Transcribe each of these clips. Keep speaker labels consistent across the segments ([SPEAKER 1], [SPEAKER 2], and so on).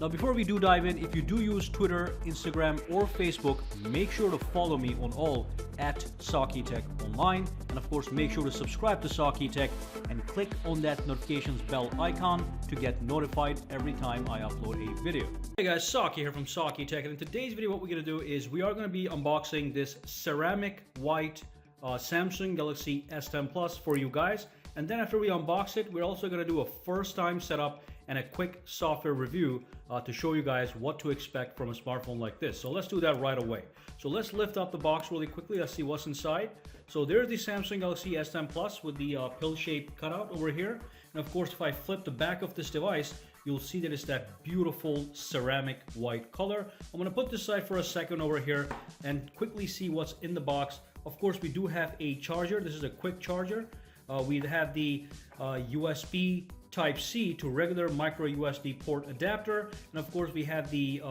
[SPEAKER 1] Now before we do dive in, if you do use Twitter, Instagram, or Facebook, make sure to follow me on all at SAKITECH online. And of course, make sure to subscribe to SAKITECH and click on that notifications bell icon to get notified every time I upload a video. Hey guys, Saki here from SAKITECH, and in today's video what we're going to do is we are going to be unboxing this ceramic white Samsung Galaxy S10 Plus for you guys. And then after we unbox it, we're also going to do a first time setup and a quick software review to show you guys what to expect from a smartphone like this. So let's do that right away. So let's lift up the box really quickly. Let's see what's inside. So there's the Samsung Galaxy S10 Plus with the pill-shaped cutout over here. And of course, if I flip the back of this device, you'll see that it's that beautiful ceramic white color. I'm going to put this aside for a second over here and quickly see what's in the box. Of course, we do have a charger. This is a quick charger. We have the USB Type-C to regular micro USB port adapter, and of course we have the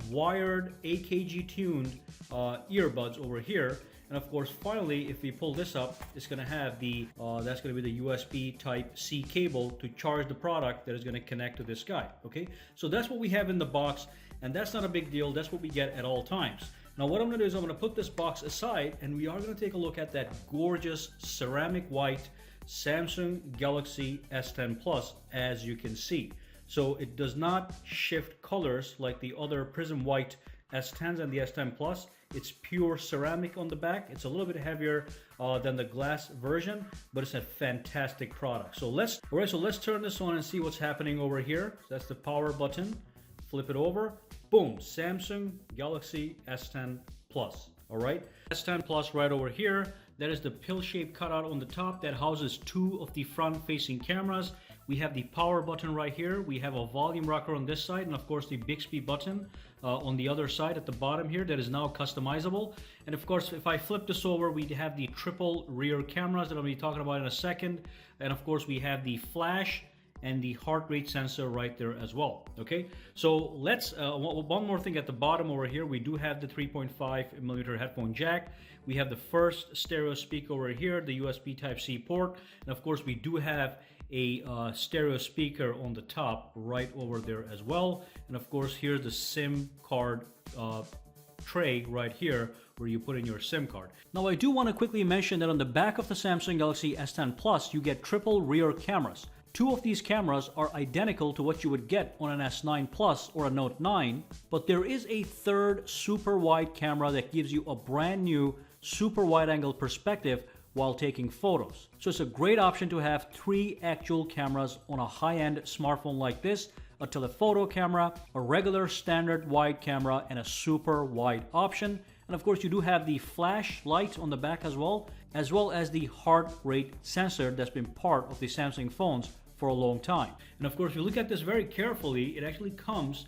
[SPEAKER 1] wired AKG tuned earbuds over here. And of course, finally, if we pull this up, it's going to have the that's going to be the USB Type-C cable to charge the product that is going to connect to this guy. Okay, so that's what we have in the box, and that's not a big deal. That's what we get at all times. Now what I'm going to do is I'm going to put this box aside, and we are going to take a look at that gorgeous ceramic white Samsung Galaxy S10 Plus, as you can see. So it does not shift colors like the other prism white S10s and the S10 Plus. It's pure ceramic on the back. It's a little bit heavier than the glass version, but it's a fantastic product. So let's turn this on and see what's happening over here. So that's the power button. Flip it over. Boom, Samsung Galaxy S10 Plus. All right, S10 Plus right over here. That is the pill-shaped cutout on the top that houses two of the front-facing cameras. We have the power button right here. We have a volume rocker on this side, and of course the Bixby button on the other side at the bottom here that is now customizable. And of course, if I flip this over, we have the triple rear cameras that I'll be talking about in a second. And of course, we have the flash and the heart rate sensor right there as well. Okay, so let's one more thing at the bottom over here. We do have the 3.5mm headphone jack. We have the first stereo speaker over here, the USB Type-C port, and of course we do have a stereo speaker on the top right over there as well. And of course, here's the SIM card tray right here where you put in your SIM card. Now I do want to quickly mention that on the back of the Samsung Galaxy S10 Plus, you get triple rear cameras. Two of these cameras are identical to what you would get on an S9 Plus or a Note 9, but there is a third super wide camera that gives you a brand new super wide angle perspective while taking photos. So it's a great option to have three actual cameras on a high-end smartphone like this: a telephoto camera, a regular standard wide camera, and a super wide option. And of course, you do have the flash light on the back as well as the heart rate sensor that's been part of the Samsung phones for a long time. And of course, if you look at this very carefully, it actually comes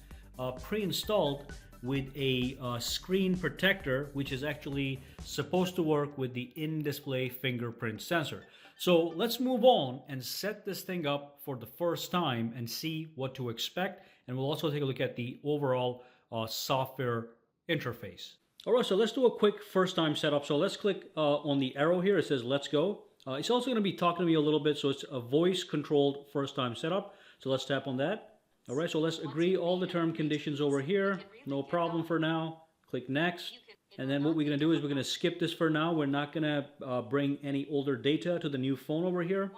[SPEAKER 1] pre-installed with a screen protector, which is actually supposed to work with the in-display fingerprint sensor. So let's move on and set this thing up for the first time and see what to expect. And we'll also take a look at the overall software interface. All right, so let's do a quick first time setup. So let's click on the arrow here. It says let's go. It's also going to be talking to me a little bit, so it's a voice controlled first time setup. So let's tap on that. All right, so let's agree all the term conditions over here. No problem for now. Click next. And then what we're going to do is we're going to skip this for now. We're not going to bring any older data to the new phone over here.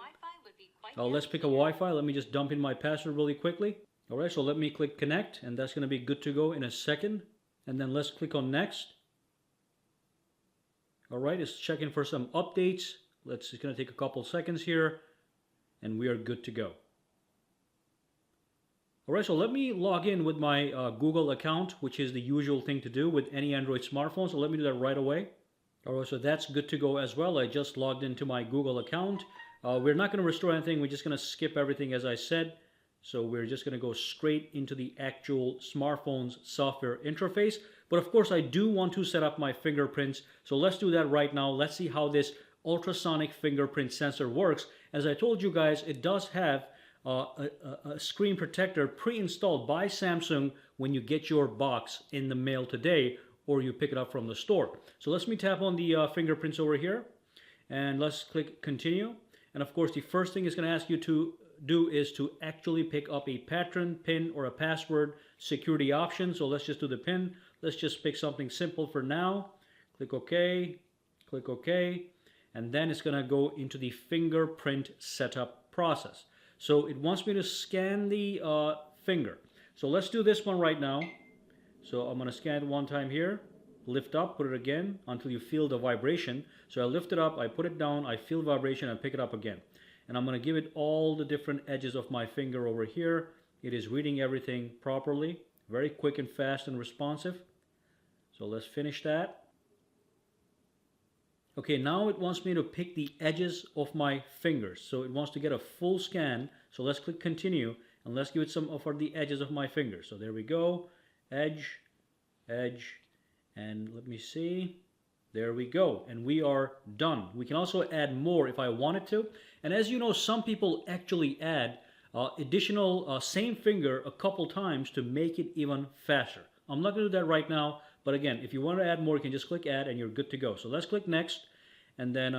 [SPEAKER 1] Let's pick a Wi-Fi. Let me just dump in my password really quickly. All right, so let me click connect, and that's going to be good to go in a second. And then let's click on next. All right, it's checking for some updates. It's going to take a couple seconds here, and we are good to go. All right, so let me log in with my Google account, which is the usual thing to do with any Android smartphone. So let me do that right away. All right, so that's good to go as well. I just logged into my Google account. We're not going to restore anything. We're just going to skip everything as I said. So we're just going to go straight into the actual smartphone's software interface. But of course, I do want to set up my fingerprints. So let's do that right now. Let's see how this ultrasonic fingerprint sensor works. As I told you guys, it does have a screen protector pre-installed by Samsung when you get your box in the mail today or you pick it up from the store. So let me tap on the fingerprints over here and let's click continue. And of course, the first thing is going to ask you to do is to actually pick up a pattern, pin, or a password security option. So let's just do the pin. Let's just pick something simple for now. Click OK, click OK, and then it's going to go into the fingerprint setup process. So it wants me to scan the finger. So let's do this one right now. So I'm going to scan it one time here, lift up, put it again until you feel the vibration. So I lift it up, I put it down, I feel vibration, and pick it up again. And I'm going to give it all the different edges of my finger over here. It is reading everything properly, very quick and fast and responsive. So let's finish that. Okay, now it wants me to pick the edges of my fingers. So it wants to get a full scan. So let's click continue and let's give it some of the edges of my fingers. So there we go. Edge, edge, and let me see. There we go, and we are done. We can also add more if I wanted to. And as you know, some people actually add additional same finger a couple times to make it even faster. I'm not going to do that right now, but again, if you want to add more, you can just click add and you're good to go. So let's click next, and then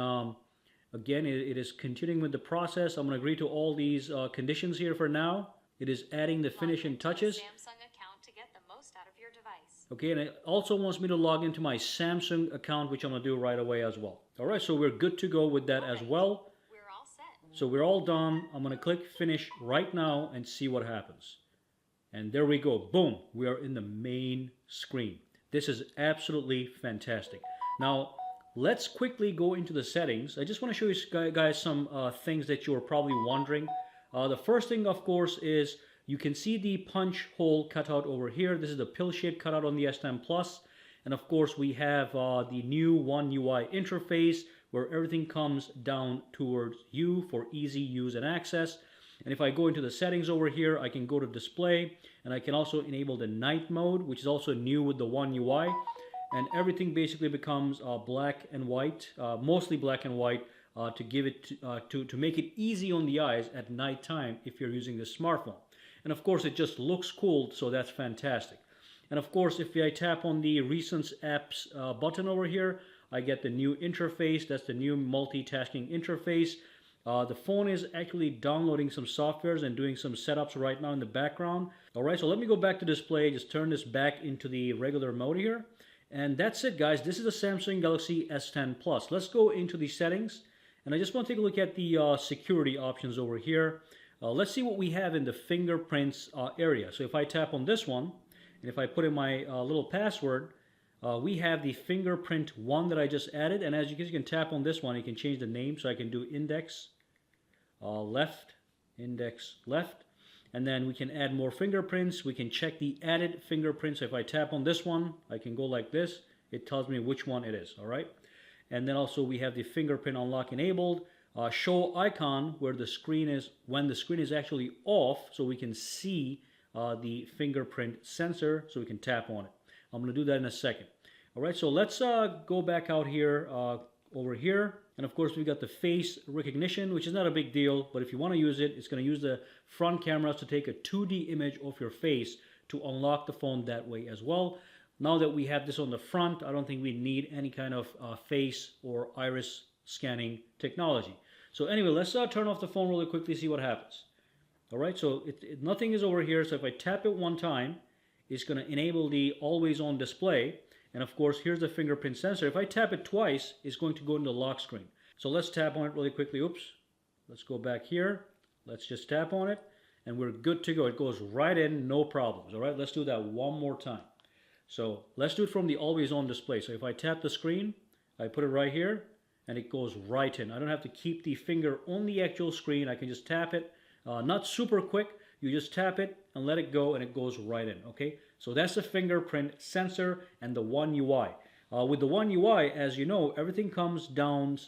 [SPEAKER 1] again, it is continuing with the process. I'm going to agree to all these conditions here for now. It is adding the finishing touches.
[SPEAKER 2] Samsung account to get the most out of your device.
[SPEAKER 1] Okay, and it also wants me to log into my Samsung account, which I'm going to do right away as well. All right, so we're good to go with that as well.
[SPEAKER 2] We're all set.
[SPEAKER 1] So we're all done. I'm going to click finish right now and see what happens. And there we go. Boom. We are in the main screen. This is absolutely fantastic. Now, let's quickly go into the settings. I just want to show you guys some things that you're probably wondering. The first thing, of course, is you can see the punch hole cutout over here. This is the pill shape cutout on the S10 Plus. And of course, we have the new One UI interface where everything comes down towards you for easy use and access. And if I go into the settings over here, I can go to display, and I can also enable the night mode, which is also new with the One UI. And everything basically becomes black and white, mostly black and white, to give it to make it easy on the eyes at nighttime if you're using the smartphone. And of course, it just looks cool, so that's fantastic. And of course, if I tap on the recent apps button over here, I get the new interface. That's the new multitasking interface. The phone is actually downloading some softwares and doing some setups right now in the background. All right, so let me go back to display, just turn this back into the regular mode here. And that's it, guys. This is the Samsung Galaxy S10 Plus. Let's go into the settings. And I just want to take a look at the security options over here. Let's see what we have in the fingerprints area. So if I tap on this one, and if I put in my little password, we have the fingerprint one that I just added. And as you can tap on this one, you can change the name. So I can do index left, index left. And then we can add more fingerprints. We can check the added fingerprints. So if I tap on this one, I can go like this. It tells me which one it is, all right? And then also we have the fingerprint unlock enabled. Show icon where the screen is, when the screen is actually off, so we can see the fingerprint sensor, so we can tap on it. I'm going to do that in a second. All right, so let's go back out here, over here. And of course, we've got the face recognition, which is not a big deal, but if you want to use it, it's going to use the front cameras to take a 2D image of your face to unlock the phone that way as well. Now that we have this on the front, I don't think we need any kind of face or iris scanning technology. So anyway, let's turn off the phone really quickly, see what happens. All right, so nothing is over here. So if I tap it one time, it's going to enable the always on display. And of course, here's the fingerprint sensor. If I tap it twice, it's going to go into the lock screen. So let's tap on it really quickly. Oops. Let's go back here. Let's just tap on it, and we're good to go. It goes right in, no problems. All right, let's do that one more time. So let's do it from the always on display. So if I tap the screen, I put it right here, and it goes right in. I don't have to keep the finger on the actual screen. I can just tap it. Not super quick. You just tap it and let it go, and it goes right in, okay? So that's the fingerprint sensor and the One UI. With the One UI, as you know, everything comes down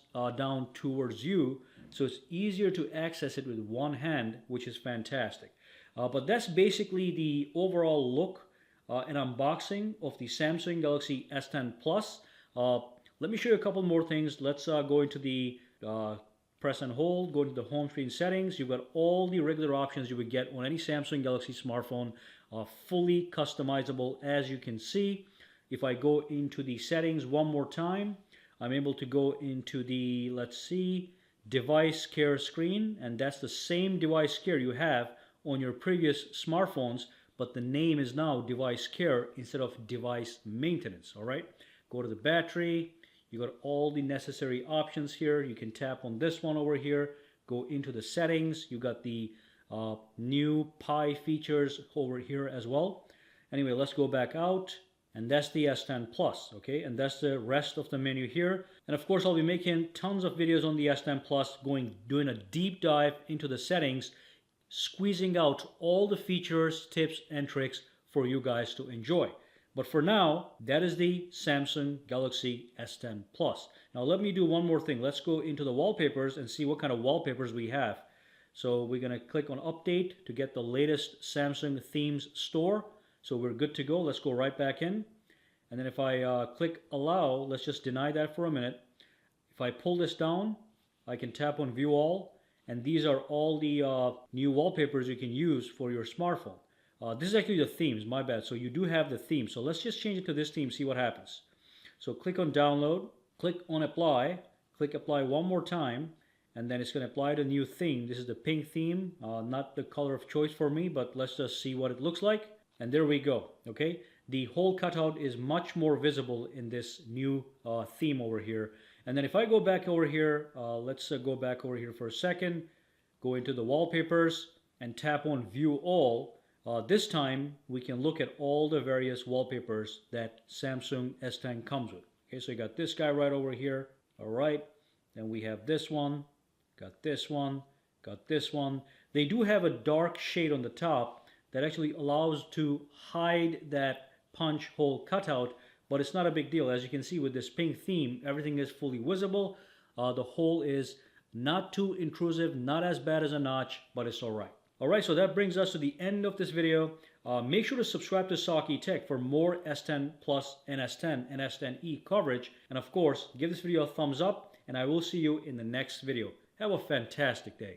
[SPEAKER 1] towards you, so it's easier to access it with one hand, which is fantastic. But that's basically the overall look and unboxing of the Samsung Galaxy S10 Plus. Let me show you a couple more things. Let's go into the press and hold, go into the home screen settings. You've got all the regular options you would get on any Samsung Galaxy smartphone, fully customizable, as you can see. If I go into the settings one more time, I'm able to go into the, let's see, device care screen, and that's the same device care you have on your previous smartphones, but the name is now device care instead of device maintenance. All right, go to the battery. You got all the necessary options here. You can tap on this one over here, go into the settings. You got the new Pi features over here as well. Anyway, let's go back out, and that's the S10 Plus, okay? And that's the rest of the menu here. And of course, I'll be making tons of videos on the S10 Plus, doing a deep dive into the settings, squeezing out all the features, tips, and tricks for you guys to enjoy. But for now, that is the Samsung Galaxy S10 Plus. Now let me do one more thing. Let's go into the wallpapers and see what kind of wallpapers we have. So we're gonna click on Update to get the latest Samsung themes store. So we're good to go. Let's go right back in. And then if I click Allow, let's just deny that for a minute. If I pull this down, I can tap on View All. And these are all the new wallpapers you can use for your smartphone. This is actually the themes, my bad. So you do have the theme. So let's just change it to this theme, see what happens. So click on Download, click on Apply, click Apply one more time, and then it's going to apply the new theme. This is the pink theme, not the color of choice for me, but let's just see what it looks like. And there we go, okay? The whole cutout is much more visible in this new theme over here. And then if I go back over here, let's go back over here for a second, go into the wallpapers and tap on View All. This time we can look at all the various wallpapers that Samsung S10 comes with. Okay, so you got this guy right over here, all right? Then we have this one, got this one, got this one. They do have a dark shade on the top that actually allows to hide that punch hole cutout, but it's not a big deal. As you can see with this pink theme, everything is fully visible. The hole is not too intrusive, not as bad as a notch, but it's all right. All right, so that brings us to the end of this video. Make sure to subscribe to SAKITECH for more S10 Plus and S10 and S10e coverage. And of course, give this video a thumbs up, and I will see you in the next video. Have a fantastic day.